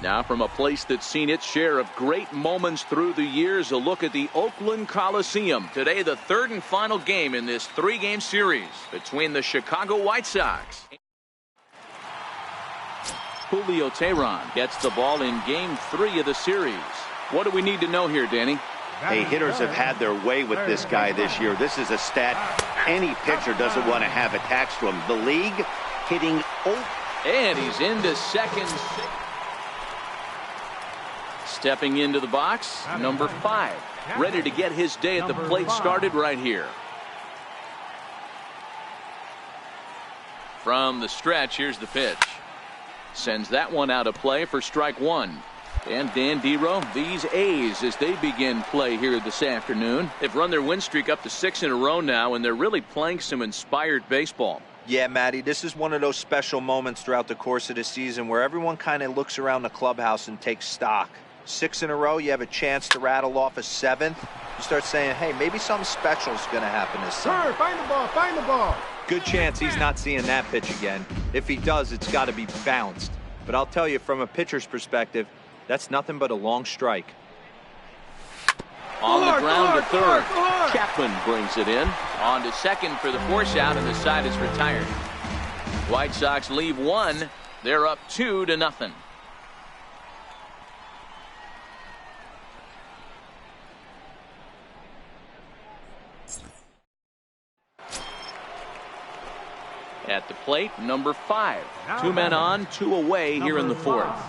Now from a place that's seen its share of great moments through the years, a look at the Oakland Coliseum. Today, the third and final game in this three-game series between the Chicago White Sox. Julio Teheran gets the ball in game 3 of the series. What do we need to know here, Danny? Hey, hitters have had their way with this guy this year. This is a stat any pitcher doesn't want to have attached to him. The league hitting and he's into second. Stepping into the box, number 5, ready to get his day at the plate started right here. From the stretch, here's the pitch. Sends that one out of play for strike 1. And Dan Dero, these A's, as they begin play here this afternoon, they've run their win streak up to 6 in a row now, and they're really playing some inspired baseball. Yeah, Matty, this is one of those special moments throughout the course of the season where everyone kind of looks around the clubhouse and takes stock. 6 in a row, you have a chance to rattle off a 7th. You start saying, hey, maybe something special is going to happen this summer. Find the ball, find the ball. Good chance he's not seeing that pitch again. If he does, it's got to be bounced. But I'll tell you, from a pitcher's perspective, that's nothing but a long strike. On the ground to third. Chapman brings it in. On to second for the force out, and the side is retired. White Sox leave 1. They're up 2-0. At the plate, number 5. 2 men on, 2 away here in the 4th.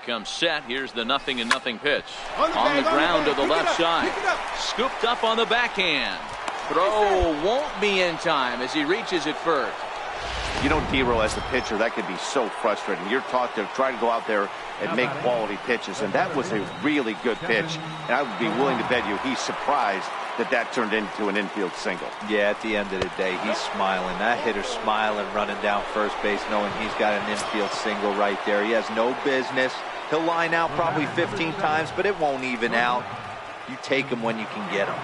Comes set. Here's the 0-0 pitch. On the ground to the left side. Scooped up on the backhand. Throw won't be in time as he reaches it first. You know, Dero, as a pitcher, that could be so frustrating. You're taught to try to go out there and make quality pitches, and that was a really good pitch. And I would be willing to bet you he's surprised that turned into an infield single. Yeah, at the end of the day, he's smiling. That hitter's smiling, running down first base, knowing he's got an infield single right there. He has no business. He'll line out probably 15 times, but it won't even out. You take him when you can get him.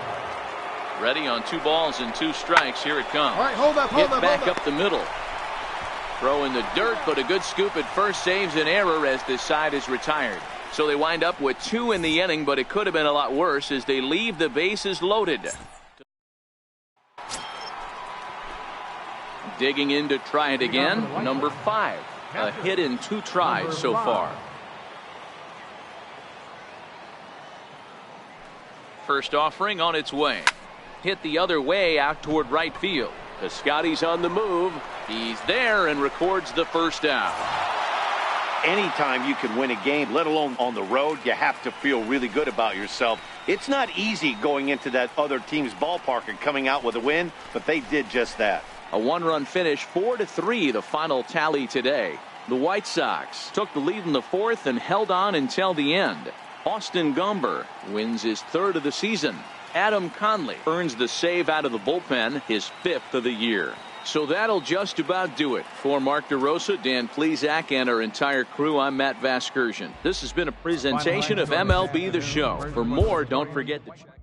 Ready on 2 balls and 2 strikes. Here it comes. All right, hold up. Hit back up the middle. Throw in the dirt, but a good scoop at first saves an error as this side is retired. So they wind up with 2 in the inning, but it could have been a lot worse as they leave the bases loaded. Digging in to try it again, number 5. A hit in 2 tries so far. First offering on its way. Hit the other way out toward right field. Piscotty's on the move. He's there and records the first out. Anytime you can win a game, let alone on the road, you have to feel really good about yourself. It's not easy going into that other team's ballpark and coming out with a win, but they did just that. A 1-run finish, 4-3, the final tally today. The White Sox took the lead in the 4th and held on until the end. Austin Gomber wins his 3rd of the season. Adam Conley earns the save out of the bullpen, his 5th of the year. So that'll just about do it. For Mark DeRosa, Dan Plesac, and our entire crew, I'm Matt Vasgersian. This has been a presentation of MLB The Show. For more, don't forget to check out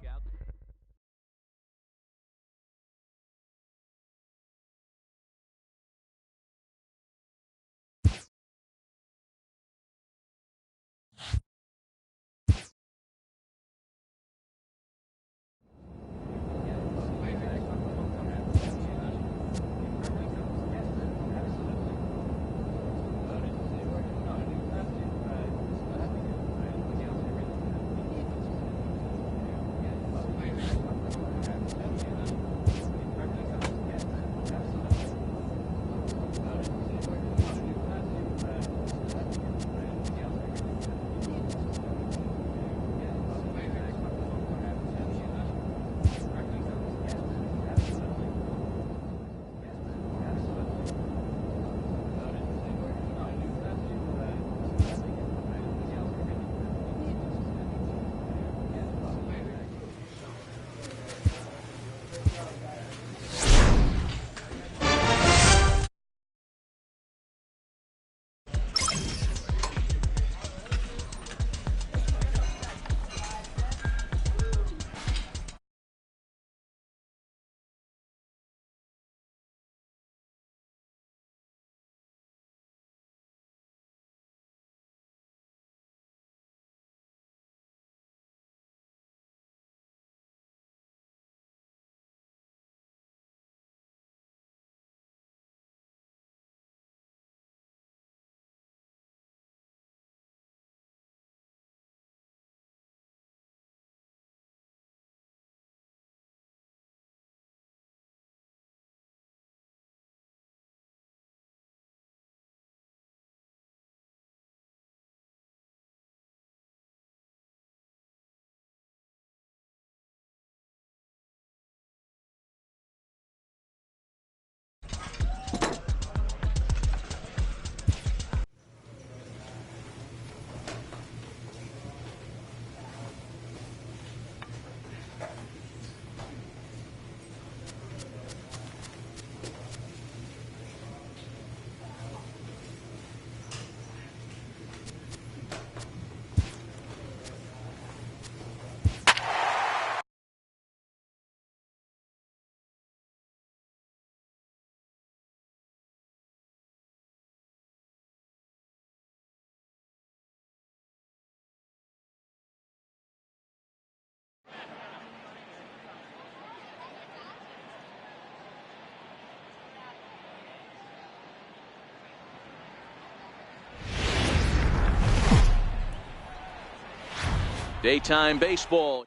Daytime baseball.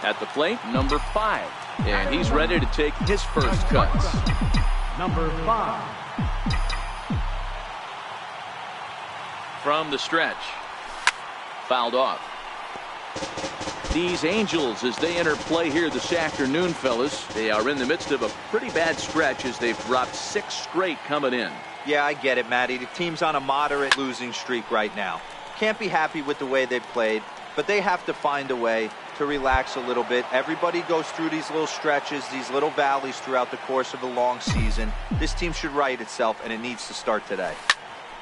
At the plate, number 5. And he's ready to take his first cuts. Number 5. From the stretch. Fouled off. These Angels, as they enter play here this afternoon, fellas, they are in the midst of a pretty bad stretch as they've dropped 6 straight coming in. Yeah, I get it, Matty. The team's on a moderate losing streak right now. Can't be happy with the way they played, but they have to find a way to relax a little bit. Everybody goes through these little stretches, these little valleys throughout the course of a long season. This team should right itself, and it needs to start today.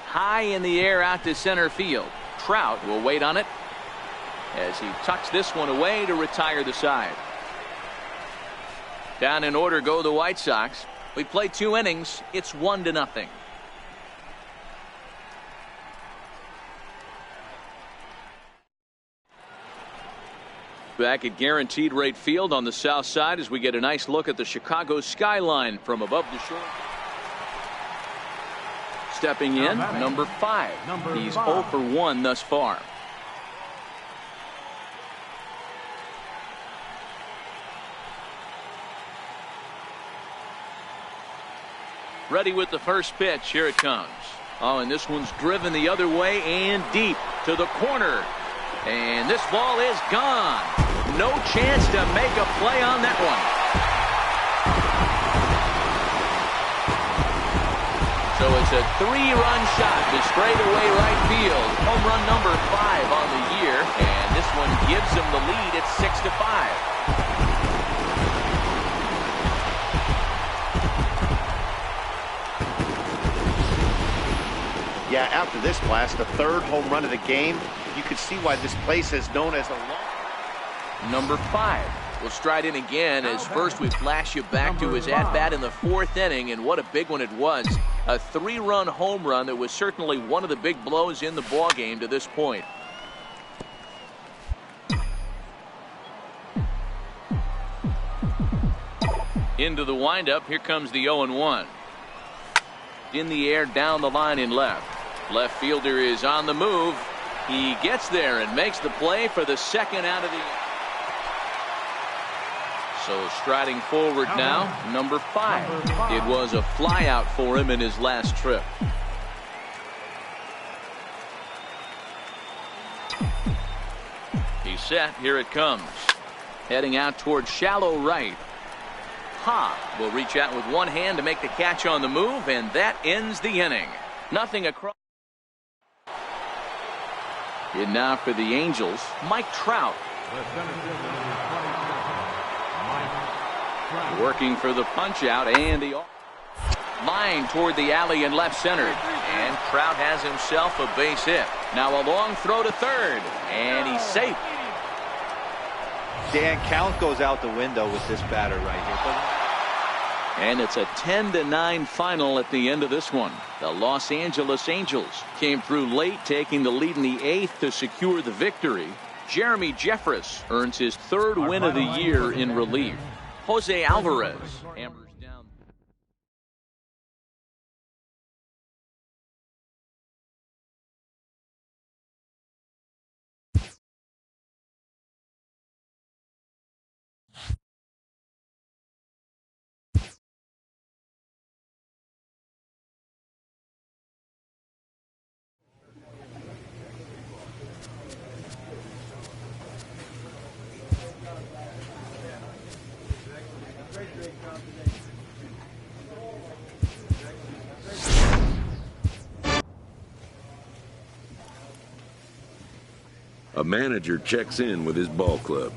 High in the air out to center field. Trout will wait on it as he tucks this one away to retire the side. Down in order go the White Sox. We played 2 innings. It's 1-0. Back at Guaranteed Rate Field on the south side as we get a nice look at the Chicago skyline from above the shore. Stepping in, number 5. He's 0 for 1 thus far. Ready with the first pitch. Here it comes. Oh, and this one's driven the other way and deep to the corner. And this ball is gone. No chance to make a play on that one. So it's a 3-run shot to straightaway right field. Home run number 5 on the year. And this one gives them the lead. It's 6-5. Yeah, after this blast, the 3rd home run of the game, you could see why this place is known as the Number 5 will stride in again as first we flash you back to his at-bat in the 4th inning, and what a big one it was. A 3-run home run that was certainly one of the big blows in the ballgame to this point. Into the windup. Here comes the 0-1. In the air, down the line in left. Left fielder is on the move. He gets there and makes the play for the 2nd out of the. So striding forward now, number 5. It was a flyout for him in his last trip. He's set. Here it comes. Heading out towards shallow right. Ha will reach out with one hand to make the catch on the move, and that ends the inning. Nothing across. And now for the Angels, Mike Trout. Working for the punch out, and the line toward the alley in left center. And Trout has himself a base hit. Now a long throw to third, and he's safe. Dan, count goes out the window with this batter right here. And it's a 10-9 final at the end of this one. The Los Angeles Angels came through late, taking the lead in the 8th to secure the victory. Jeremy Jeffress earns his 3rd win of the year in relief. Jose Alvarez hammers down. A manager checks in with his ball club.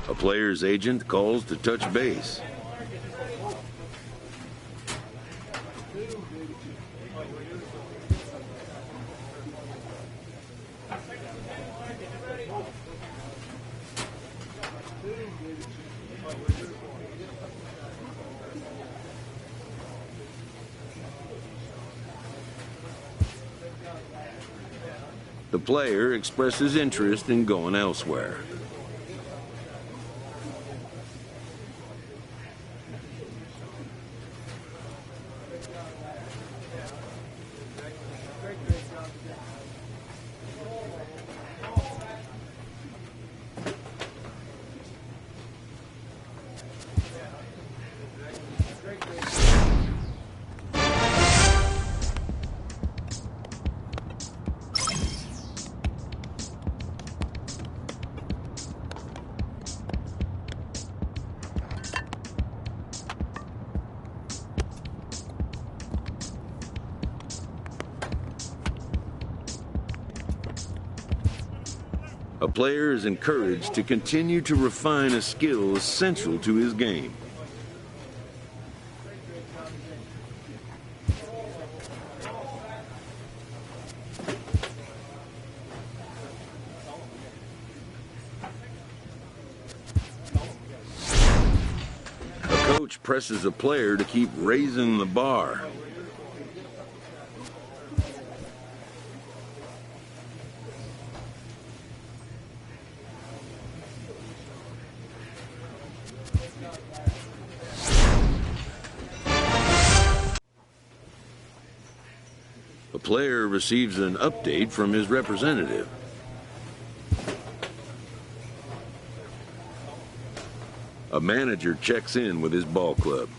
A player's agent calls to touch base. The player expresses interest in going elsewhere. A player is encouraged to continue to refine a skill essential to his game. A coach presses a player to keep raising the bar. A player receives an update from his representative. A manager checks in with his ball club.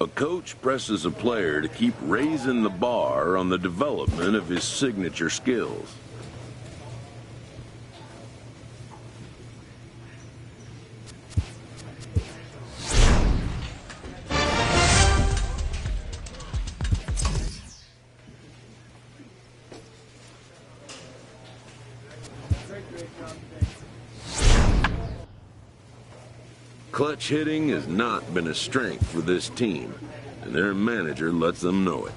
A coach presses a player to keep raising the bar on the development of his signature skills. Clutch hitting has not been a strength for this team, and their manager lets them know it.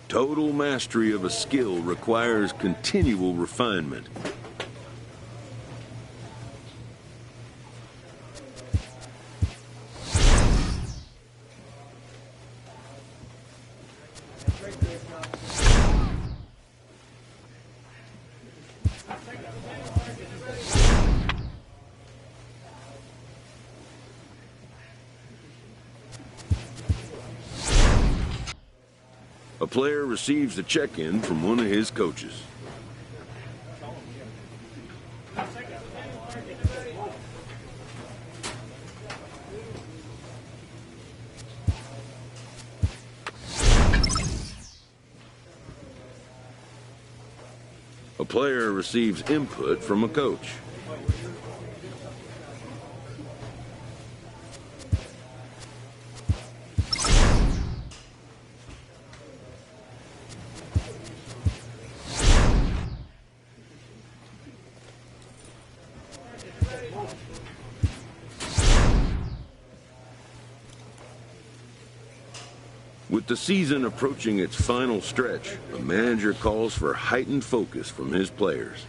Total mastery of a skill requires continual refinement. A player receives a check-in from one of his coaches. A player receives input from a coach. With the season approaching its final stretch, a manager calls for heightened focus from his players.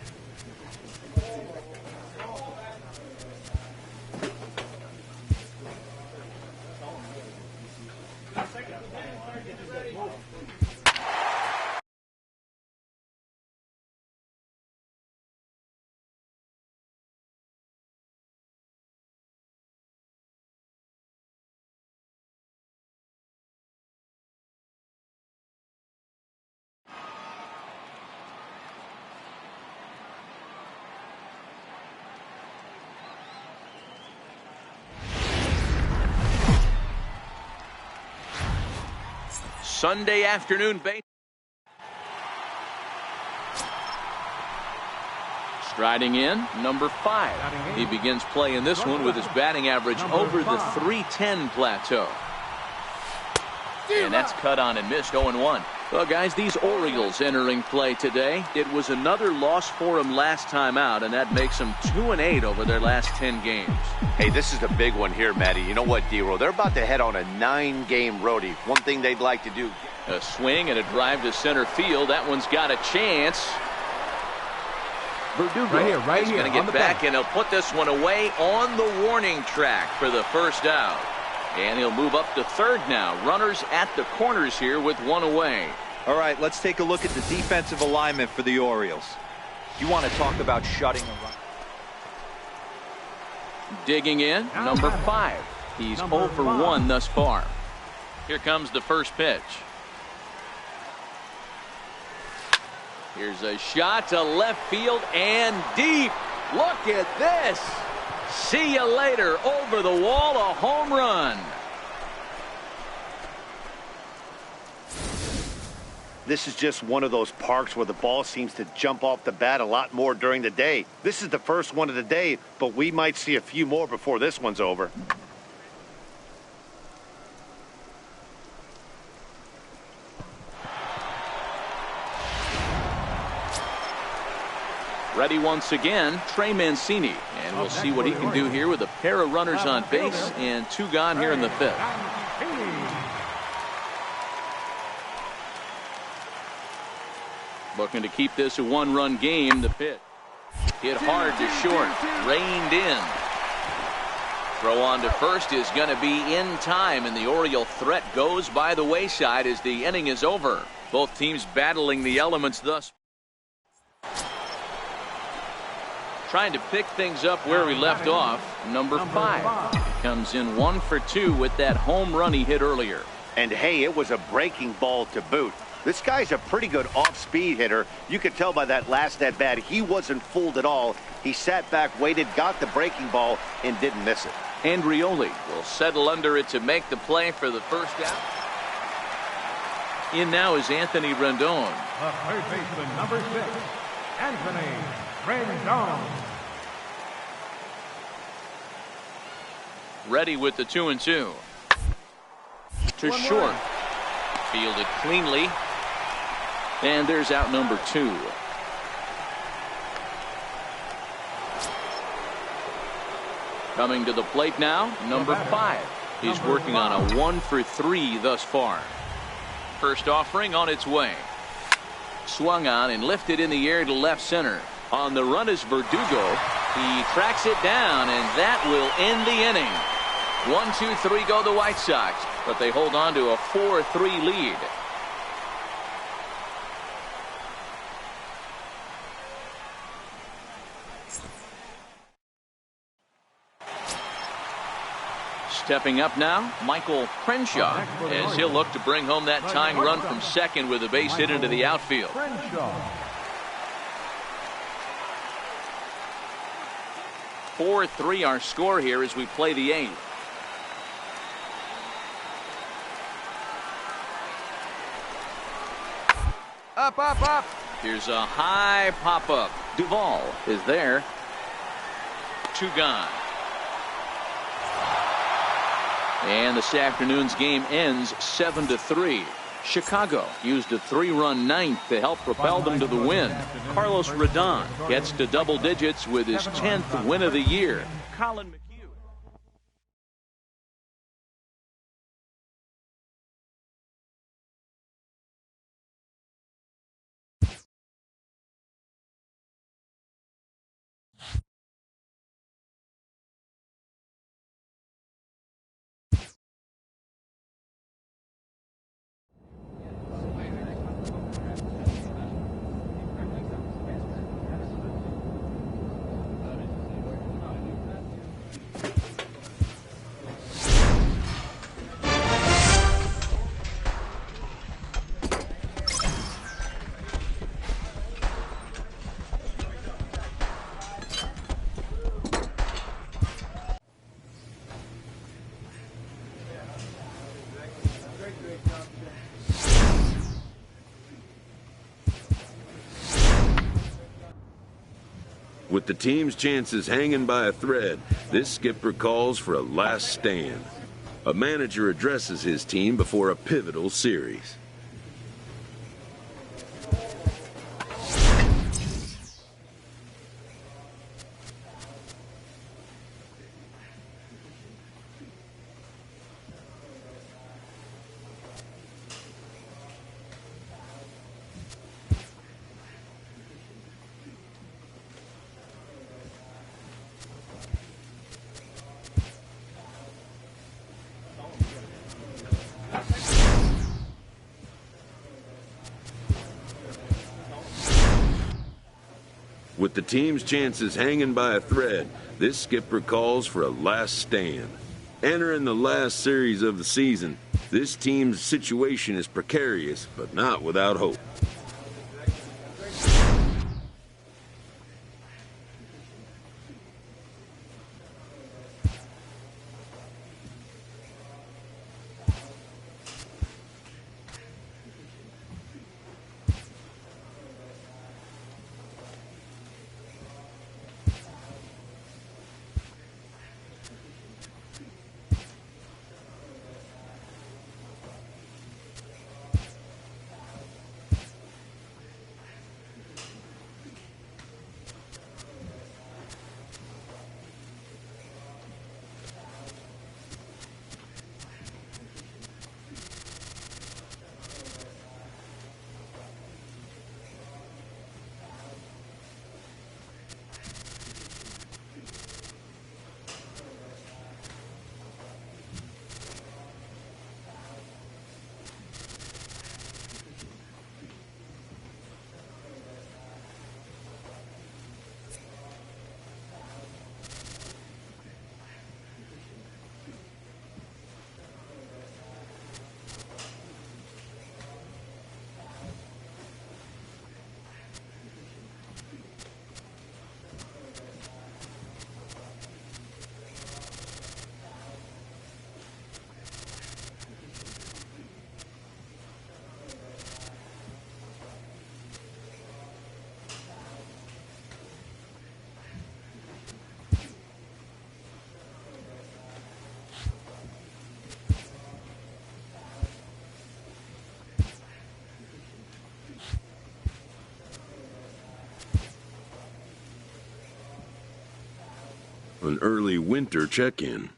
Sunday afternoon baseball. Striding in, number 5. He begins play in this one with his batting average over the .310 plateau. And that's cut on and missed. 0-1. Well, guys, these Orioles entering play today. It was another loss for them last time out, and that makes them 2-8 over their last 10 games. Hey, this is a big one here, Matty. You know what, D-Roll? They're about to head on a 9-game roadie. One thing they'd like to do. A swing and a drive to center field. That one's got a chance. Verdugo is going to get back, and he'll put this one away on the warning track for the first out. And he'll move up to third now. Runners at the corners here with one away. All right, let's take a look at the defensive alignment for the Orioles. You want to talk about shutting a run. Digging in, number 5. He's 0 for 1 thus far. Here comes the first pitch. Here's a shot to left field and deep. Look at this. See you later. Over the wall, a home run. This is just one of those parks where the ball seems to jump off the bat a lot more during the day. This is the first one of the day, but we might see a few more before this one's over. Ready once again, Trey Mancini. And we'll see what he can do here with a pair of runners on base and 2 gone here in the 5th. Looking to keep this a 1-run game. The pitch hit hard to short, reined in. Throw on to first is going to be in time, and the Oriole threat goes by the wayside as the inning is over. Both teams battling the elements thus. Trying to pick things up where we left off. Number 5 comes in 1 for 2 with that home run he hit earlier. And hey, it was a breaking ball to boot. This guy's a pretty good off-speed hitter. You could tell by that last at-bat he wasn't fooled at all. He sat back, waited, got the breaking ball, and didn't miss it. Andrioli will settle under it to make the play for the first out. In now is Anthony Rendon. The third baseman, number 6, Anthony Rendon. Ready with the 2-2. To short. Fielded cleanly. And there's out number 2. Coming to the plate now, number 5. He's working on a 1 for 3 thus far. First offering on its way. Swung on and lifted in the air to left center. On the run is Verdugo. He tracks it down, and that will end the inning. 1-2-3 go the White Sox, but they hold on to a 4-3 lead. Stepping up now, Michael Crenshaw, as he'll look to bring home that tying run from second with a base hit into the outfield. 4-3 our score here as we play the 8th. Up, up, up. Here's a high pop-up. Duvall is there. 2 gone. And this afternoon's game ends 7-3. Chicago used a 3-run ninth to help propel them to the win. Carlos Rodon gets to double digits with his 10th win of the year. Colin McHugh. With the team's chances hanging by a thread, this skipper calls for a last stand. A manager addresses his team before a pivotal series. With the team's chances hanging by a thread, this skipper calls for a last stand. Entering the last series of the season, this team's situation is precarious, but not without hope. An early winter check-in.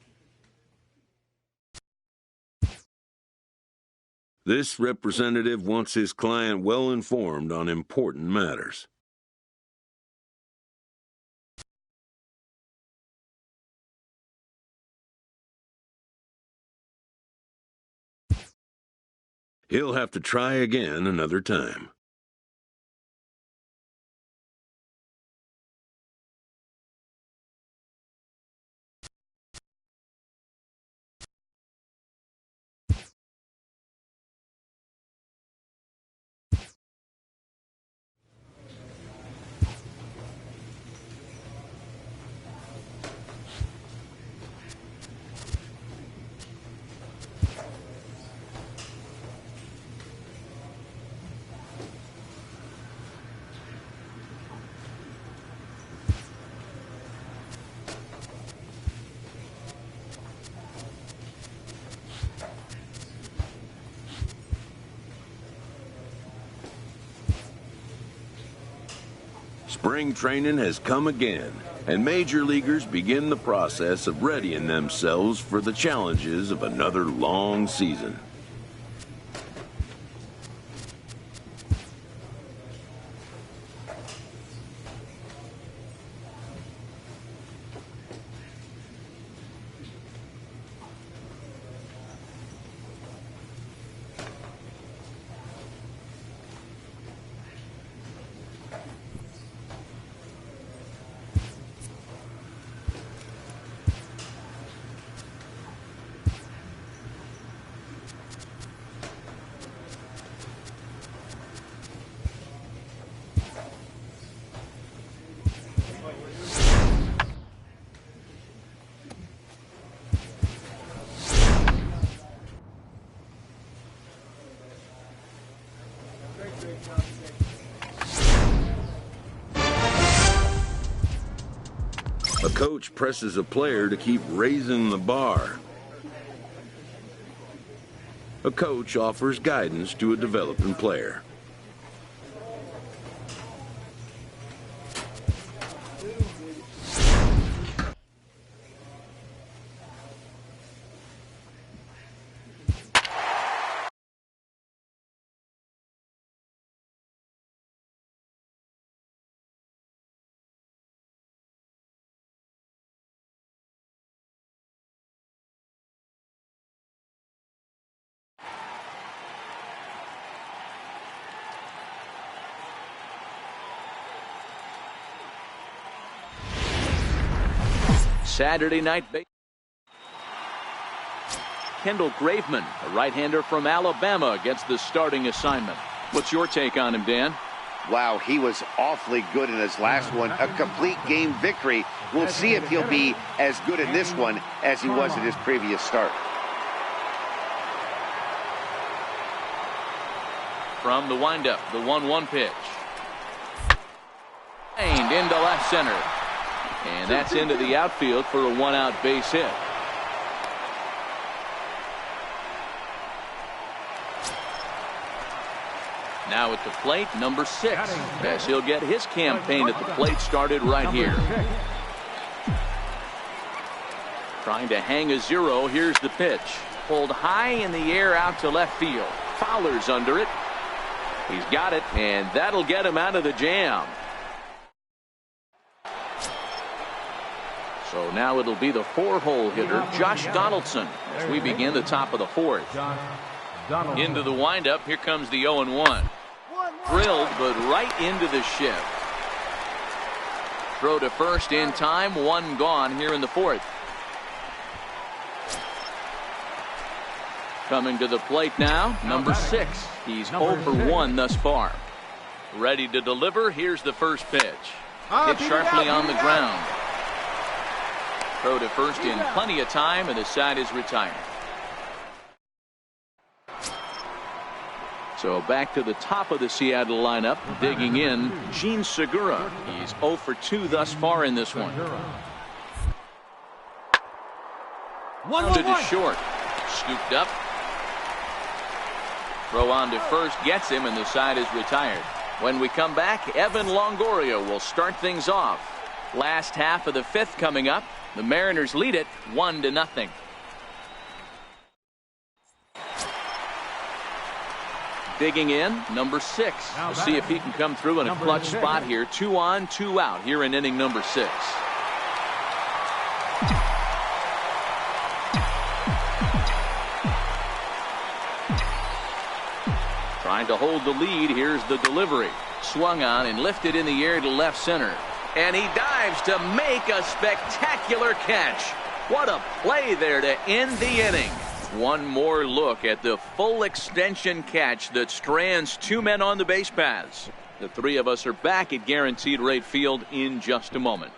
This representative wants his client well informed on important matters. He'll have to try again another time. Spring training has come again, and major leaguers begin the process of readying themselves for the challenges of another long season. A coach presses a player to keep raising the bar. a coach offers guidance to a developing player. Saturday night baseball. Kendall Graveman, a right-hander from Alabama, gets the starting assignment. What's your take on him, Dan? Wow, he was awfully good in his last one. A complete game victory. We'll see if he'll be as good in this one as he was in his previous start. From the windup, the 1-1 pitch. Aimed into left center. And that's into the outfield for a one-out base hit. Now at the plate, number 6. As he'll get his campaign at the plate started right here. Trying to hang a 0. Here's the pitch. Pulled high in the air out to left field. Fowler's under it. He's got it, and that'll get him out of the jam. So now it'll be the 4-hole hitter, Josh Donaldson, as we begin the top of the 4th. Into the windup, here comes the 0-1. Drilled, but right into the shift. Throw to first in time, 1 gone here in the 4th. Coming to the plate now, number 6. He's 0 for 1 thus far. Ready to deliver, here's the first pitch. Hit sharply on the ground. Throw to first in plenty of time, and the side is retired. So back to the top of the Seattle lineup, digging in, Gene Segura. He's 0 for 2 thus far in this one. Grounded to short. Scooped up. Throw on to first, gets him, and the side is retired. When we come back, Evan Longoria will start things off. Last half of the 5th coming up. The Mariners lead it 1-0. Digging in, number 6. We'll see if he can come through in a clutch spot here. 2 on, 2 out here in inning number 6. Trying to hold the lead. Here's the delivery. Swung on and lifted in the air to left center. And he dives to make a spectacular catch. What a play there to end the inning. One more look at the full extension catch that strands 2 men on the base paths. The 3 of us are back at Guaranteed Rate Field in just a moment.